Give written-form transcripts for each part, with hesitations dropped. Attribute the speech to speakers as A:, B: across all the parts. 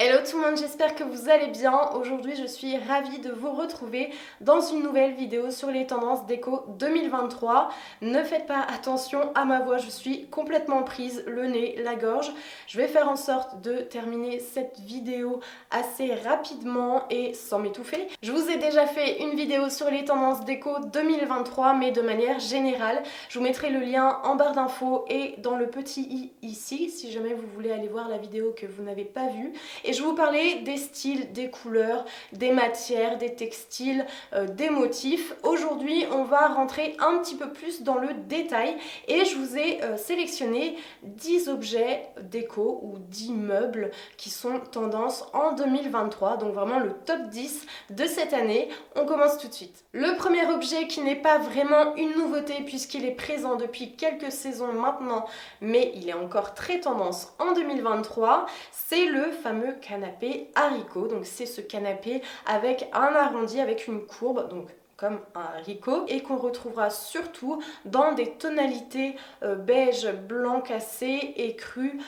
A: Hello tout le monde, j'espère que vous allez bien. Aujourd'hui je suis ravie de vous retrouver dans une nouvelle vidéo sur les tendances déco 2023. Ne faites pas attention à ma voix, je suis complètement prise, le nez, la gorge. Je vais faire en sorte de terminer cette vidéo assez rapidement et sans m'étouffer. Je vous ai déjà fait une vidéo sur les tendances déco 2023 mais de manière générale. Je vous mettrai le lien en barre d'infos et dans le petit i ici si jamais vous voulez aller voir la vidéo que vous n'avez pas vue. Et je vais vous parler des styles, des couleurs, des matières, des textiles, des motifs. Aujourd'hui, on va rentrer un petit peu plus dans le détail et je vous ai sélectionné 10 objets déco ou 10 meubles qui sont tendance en 2023. Donc vraiment le top 10 de cette année. On commence tout de suite. Le premier objet qui n'est pas vraiment une nouveauté puisqu'il est présent depuis quelques saisons maintenant, mais il est encore très tendance en 2023, c'est le fameux canapé haricot. Donc c'est ce canapé avec un arrondi, avec une courbe, donc comme un haricot, et qu'on retrouvera surtout dans des tonalités beige, blanc cassé et cru,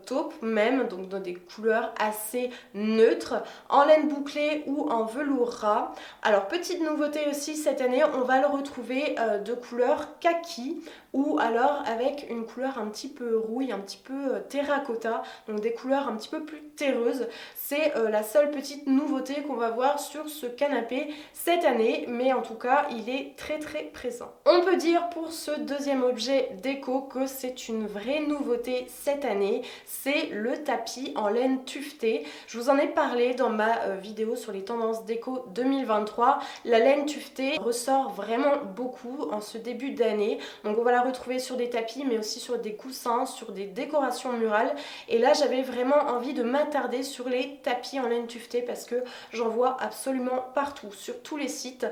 A: taupe même, donc dans des couleurs assez neutres, en laine bouclée ou en velours ras. Alors petite nouveauté aussi cette année, on va le retrouver de couleur kaki ou alors avec une couleur un petit peu rouille, un petit peu terracotta, donc des couleurs un petit peu plus terreuses. C'est la seule petite nouveauté qu'on va voir sur ce canapé cette année, mais en tout cas il est très présent. On peut dire pour ce deuxième objet déco que c'est une vraie nouveauté cette année, c'est le tapis en laine tuftée. Je vous en ai parlé dans ma vidéo sur les tendances déco 2023. La laine tuftée ressort vraiment beaucoup en ce début d'année, donc on va la retrouver sur des tapis mais aussi sur des coussins, sur des décorations murales, et là j'avais vraiment envie de m'attarder sur les tapis en laine tuftée parce que j'en vois absolument partout, sur tous les sites,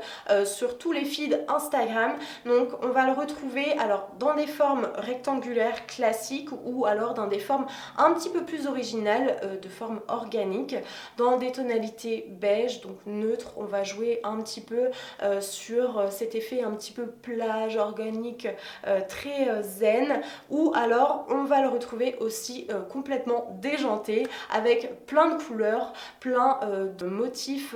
A: sur tous les feeds Instagram. Donc on va le retrouver alors dans des formes rectangulaires classiques ou alors dans des formes un petit peu plus originales, de formes organiques, dans des tonalités beige, donc neutre. On va jouer un petit peu sur cet effet un petit peu plage organique, très zen, ou alors on va le retrouver aussi complètement déjanté avec plein de couleurs, plein de motifs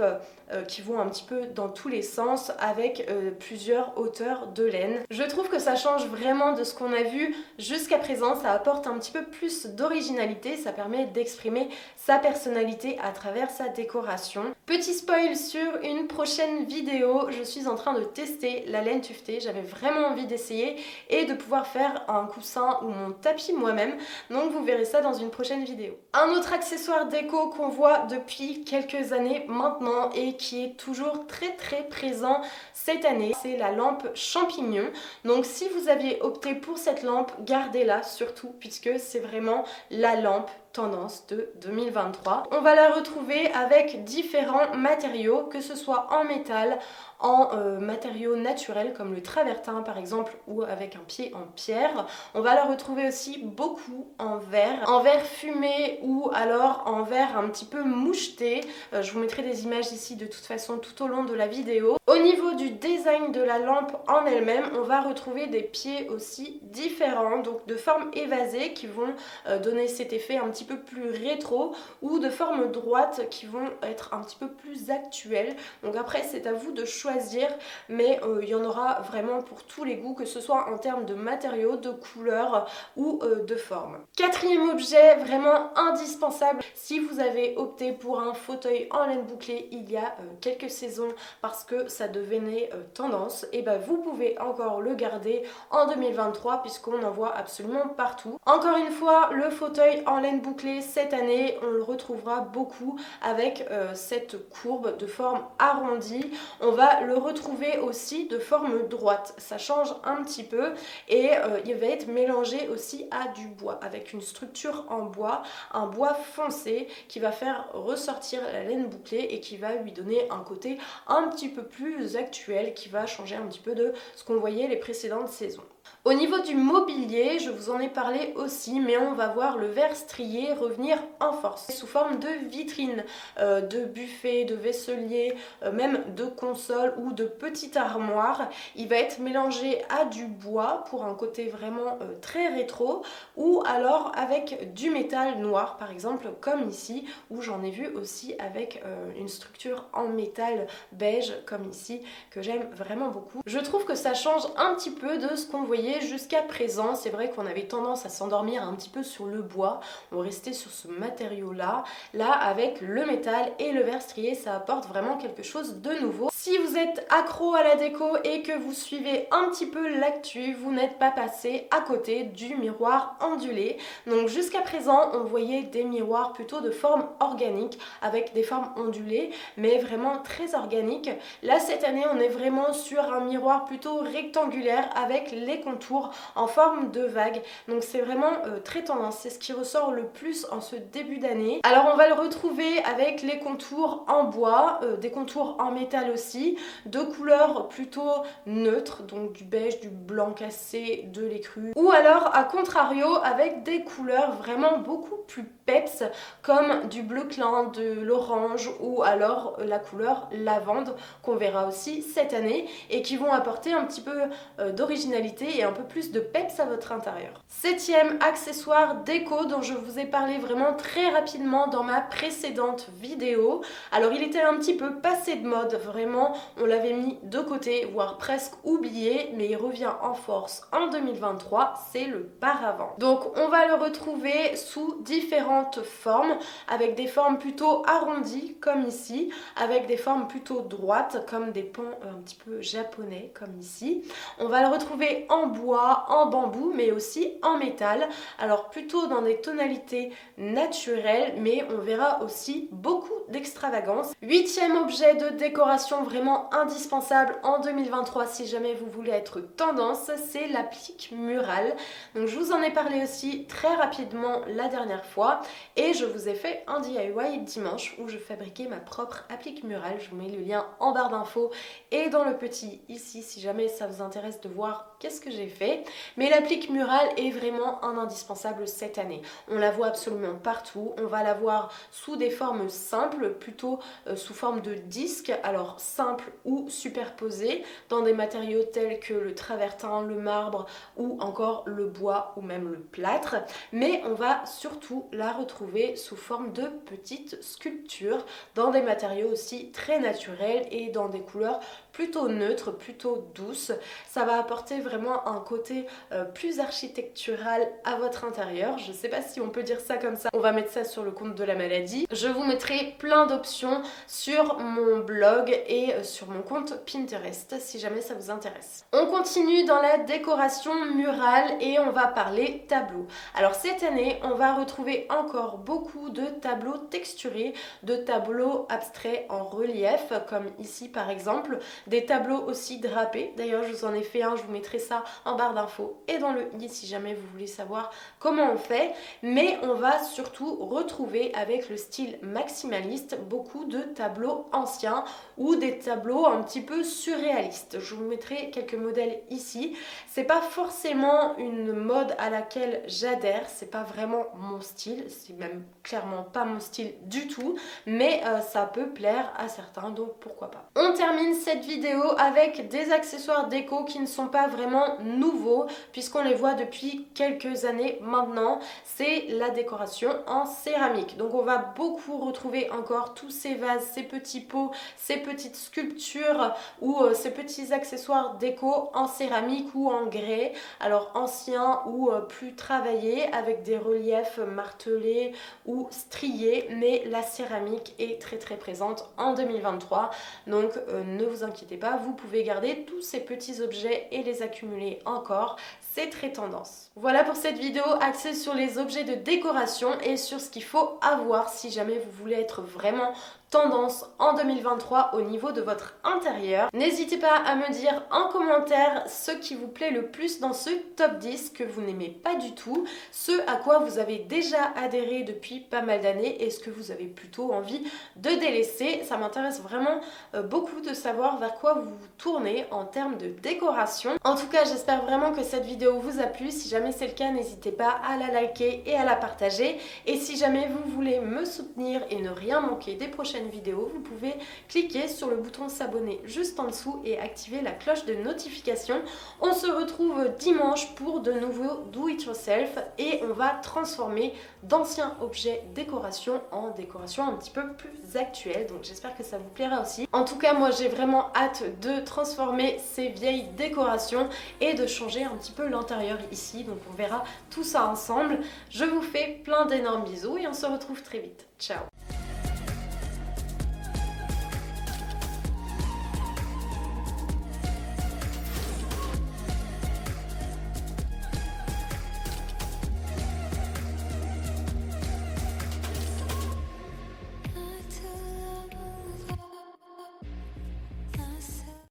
A: qui vont un petit peu dans tous les sens avec plusieurs hauteurs de laine. Je trouve que ça change vraiment de ce qu'on a vu jusqu'à présent, ça apporte un petit peu plus d'originalité, ça permet d'exprimer sa personnalité à travers sa décoration. Petit spoil sur une prochaine vidéo, je suis en train de tester la laine tuftée, j'avais vraiment envie d'essayer et de pouvoir faire un coussin ou mon tapis moi-même, donc vous verrez ça dans une prochaine vidéo. Un autre accessoire déco qu'on voit depuis quelques années maintenant et qui est toujours très présent cette année, c'est la lampe champignon. Donc si vous aviez opté pour cette lampe, gardez-la surtout puisque c'est vraiment la lampe tendance de 2023. On va la retrouver avec différents matériaux, que ce soit en métal, en matériaux naturels comme le travertin par exemple, ou avec un pied en pierre. On va la retrouver aussi beaucoup en verre fumé ou alors en verre un petit peu moucheté. Je vous mettrai des images ici de toute façon tout au long de la vidéo. Au niveau du design de la lampe en elle-même, on va retrouver des pieds aussi différents, donc de formes évasées qui vont donner cet effet un petit peu plus rétro, ou de formes droites qui vont être un petit peu plus actuelles. Donc après c'est à vous de choisir, mais il y en aura vraiment pour tous les goûts, que ce soit en termes de matériaux, de couleurs ou de formes. Quatrième objet vraiment indispensable si vous avez opté pour un fauteuil en laine bouclée il y a quelques saisons parce que ça devenait tendance, et ben vous pouvez encore le garder en 2023 puisqu'on en voit absolument partout. Encore une fois, le fauteuil en laine bouclée cette année on le retrouvera beaucoup avec cette courbe de forme arrondie. On va le retrouver aussi de forme droite, ça change un petit peu, et il va être mélangé aussi à du bois avec une structure en bois, un bois foncé qui va faire ressortir la laine bouclée et qui va lui donner un côté un petit peu plus actuel, qui va changer un petit peu de ce qu'on voyait les précédentes saisons. Au niveau du mobilier, je vous en ai parlé aussi, mais on va voir le verre strié revenir en force sous forme de vitrine, de buffet, de vaisselier, même de console ou de petite armoire. Il va être mélangé à du bois pour un côté vraiment très rétro, ou alors avec du métal noir par exemple, comme ici, où j'en ai vu aussi avec une structure en métal beige comme ici, que j'aime vraiment beaucoup. Je trouve que ça change un petit peu de ce qu'on voyait jusqu'à présent. C'est vrai qu'on avait tendance à s'endormir un petit peu sur le bois, on restait sur ce matériau là. Là, avec le métal et le verre strié, ça apporte vraiment quelque chose de nouveau. Si vous êtes accro à la déco et que vous suivez un petit peu l'actu, vous n'êtes pas passé à côté du miroir ondulé. Donc jusqu'à présent, on voyait des miroirs plutôt de forme organique avec des formes ondulées, mais vraiment très organiques. Là, cette année, on est vraiment sur un miroir plutôt rectangulaire avec les contours en forme de vague. Donc c'est vraiment très tendance, c'est ce qui ressort le plus en ce début d'année. Alors on va le retrouver avec les contours en bois, des contours en métal aussi, de couleurs plutôt neutres, donc du beige, du blanc cassé, de l'écru, ou alors à contrario avec des couleurs vraiment beaucoup plus peps comme du bleu clin, de l'orange ou alors la couleur lavande qu'on verra aussi cette année et qui vont apporter un petit peu d'originalité et un peu plus de peps à votre intérieur. Septième accessoire déco dont je vous ai parlé vraiment très rapidement dans ma précédente vidéo. Alors il était un petit peu passé de mode, vraiment on l'avait mis de côté, voire presque oublié, mais il revient en force en 2023, c'est le paravent. Donc on va le retrouver sous différentes formes, avec des formes plutôt arrondies comme ici, avec des formes plutôt droites comme des ponts un petit peu japonais comme ici. On va le retrouver en bois, en bambou, mais aussi en métal. Alors plutôt dans des tonalités naturelles, mais on verra aussi beaucoup d'extravagance. Huitième objet de décoration vraiment indispensable en 2023 si jamais vous voulez être tendance, c'est l'applique murale. Donc je vous en ai parlé aussi très rapidement la dernière fois et je vous ai fait un DIY dimanche où je fabriquais ma propre applique murale. Je vous mets le lien en barre d'infos et dans le petit ici si jamais ça vous intéresse de voir qu'est-ce que j'ai fait. Mais l'applique murale est vraiment un indispensable cette année. On la voit absolument partout. On va la voir sous des formes simples, plutôt sous forme de disque, alors simple ou superposé, dans des matériaux tels que le travertin, le marbre ou encore le bois ou même le plâtre. Mais on va surtout la retrouver sous forme de petites sculptures, dans des matériaux aussi très naturels et dans des couleurs plutôt neutres, plutôt douces. Ça va apporter vraiment un côté plus architectural à votre intérieur. Je sais pas si on peut dire ça comme ça. On va mettre ça sur le compte de la maladie. Je vous mettrai plein d'options sur mon blog et sur mon compte Pinterest si jamais ça vous intéresse. On continue dans la décoration murale et on va parler tableau. Alors cette année, on va retrouver encore beaucoup de tableaux texturés, de tableaux abstraits en relief, comme ici par exemple, des tableaux aussi drapés. D'ailleurs, je vous en ai fait un, je vous mettrai ça en barre d'infos et dans le i si jamais vous voulez savoir comment on fait. Mais on va surtout retrouver avec le style maximaliste beaucoup de tableaux anciens ou des tableaux un petit peu surréalistes. Je vous mettrai quelques modèles ici. C'est pas forcément une mode à laquelle j'adhère, c'est pas vraiment mon style, c'est même clairement pas mon style du tout, mais ça peut plaire à certains, donc pourquoi pas. On termine cette vidéo avec des accessoires déco qui ne sont pas vraiment nouveaux puisqu'on les voit depuis quelques années maintenant. C'est la décoration en céramique. Donc on va beaucoup retrouver encore tous ces vases, ces petits pots, ces petites sculptures ou ces petits accessoires déco en céramique ou en grès. Alors anciens ou plus travaillés avec des reliefs martelés ou striés, mais la céramique est très très présente en 2023. Donc ne vous inquiétez pas, vous pouvez garder tous ces petits objets et les accumuler encore. C'est très tendance. Voilà pour cette vidéo axée sur les objets de décoration et sur ce qu'il faut avoir si jamais vous voulez être vraiment tendance en 2023 au niveau de votre intérieur. N'hésitez pas à me dire en commentaire ce qui vous plaît le plus dans ce top 10, que vous n'aimez pas du tout, ce à quoi vous avez déjà adhéré depuis pas mal d'années et ce que vous avez plutôt envie de délaisser. Ça m'intéresse vraiment beaucoup de savoir vers quoi vous vous tournez en termes de décoration. En tout cas, j'espère vraiment que cette vidéo vous a plu. Si jamais c'est le cas, n'hésitez pas à la liker et à la partager. Et si jamais vous voulez me soutenir et ne rien manquer des prochaines vidéos, vous pouvez cliquer sur le bouton s'abonner juste en dessous et activer la cloche de notification. On se retrouve dimanche pour de nouveaux do it yourself et on va transformer d'anciens objets décoration en décoration un petit peu plus actuelle. Donc j'espère que ça vous plaira aussi. En tout cas, moi j'ai vraiment hâte de transformer ces vieilles décorations et de changer un petit peu l'intérieur ici. Donc on verra tout ça ensemble. Je vous fais plein d'énormes bisous et on se retrouve très vite. Ciao!